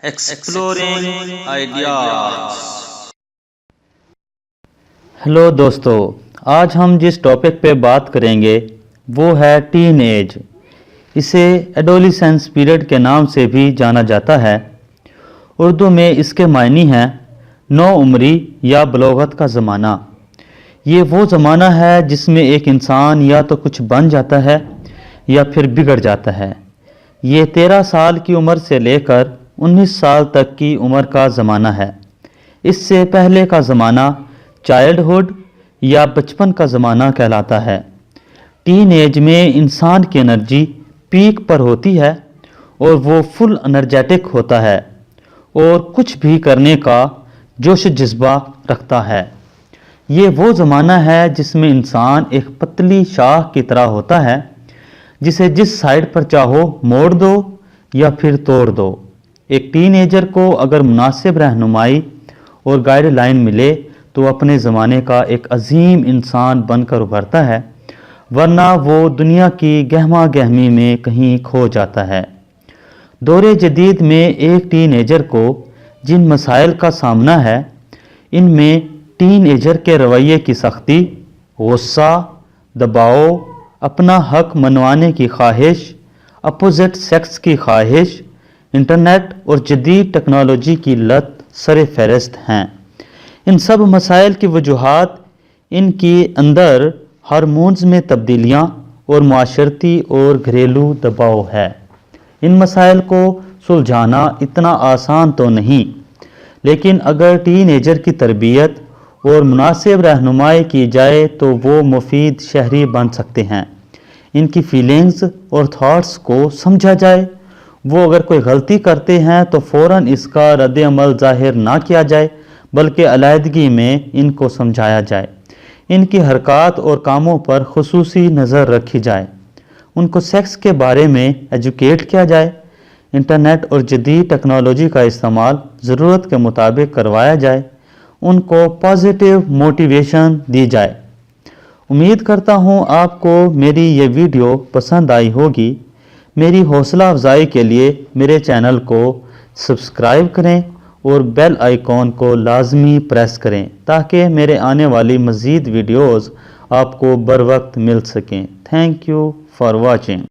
Exploring ideas. Hello दोस्तों, आज हम जिस टॉपिक पे बात करेंगे वो है टीन एज। इसे एडोलिसेंस पीरियड के नाम से भी जाना जाता है। उर्दू में इसके मायने हैं नौउम्री या बलोगत का ज़माना। ये वो ज़माना है जिसमें एक इंसान या तो कुछ बन जाता है या फिर बिगड़ जाता है। ये 13 साल की उम्र से लेकर 19 साल तक की उम्र का ज़माना है। इससे पहले का ज़माना चाइल्डहुड या बचपन का ज़माना कहलाता है। टीन एज में इंसान की एनर्जी पीक पर होती है और वो फुल एनर्जेटिक होता है और कुछ भी करने का जोश जज्बा रखता है। ये वो ज़माना है जिसमें इंसान एक पतली शाह की तरह होता है जिसे जिस साइड पर चाहो मोड़ दो या फिर तोड़ दो। एक टीनेजर को अगर मुनासिब रहनुमाई और गाइडलाइन मिले तो अपने ज़माने का एक अजीम इंसान बनकर उभरता है, वरना वो दुनिया की गहमा गहमी में कहीं खो जाता है। दौरे जदीद में एक टीनेजर को जिन मसाइल का सामना है, इनमें टीनेजर के रवैये की सख्ती, गुस्सा, दबाव, अपना हक मनवाने की ख्वाहिश, अपोजिट सेक्स की ख्वाहिश, इंटरनेट और जदीद टेक्नोलॉजी की लत सर फहरिस्त हैं। इन सब मसाइल की वजूहात इनके अंदर हार्मोन्स में तब्दीलियाँ और माशरती और घरेलू दबाव है। इन मसाइल को सुलझाना इतना आसान तो नहीं, लेकिन अगर टीनेजर की तरबियत और मुनासिब रहनुमाई की जाए तो वो मुफीद शहरी बन सकते हैं। इनकी फीलिंग्स और थॉट्स को समझा जाए, वो अगर कोई गलती करते हैं तो फ़ौरन इसका रद्द अमल ज़ाहिर ना किया जाए बल्कि अलहदगी में इनको समझाया जाए। इनकी हरकत और कामों पर खुसूसी नज़र रखी जाए। उनको सेक्स के बारे में एजुकेट किया जाए। इंटरनेट और जदीद टेक्नोलॉजी का इस्तेमाल ज़रूरत के मुताबिक करवाया जाए। उनको पॉजिटिव मोटिवेशन दी जाए। उम्मीद करता हूँ आपको मेरी ये वीडियो पसंद आई होगी। मेरी हौसला अफजाई के लिए मेरे चैनल को सब्सक्राइब करें और बेल आइकॉन को लाजमी प्रेस करें ताकि मेरे आने वाली मज़ीद वीडियोज़ आपको बर वक्त मिल सकें। Thank you for watching.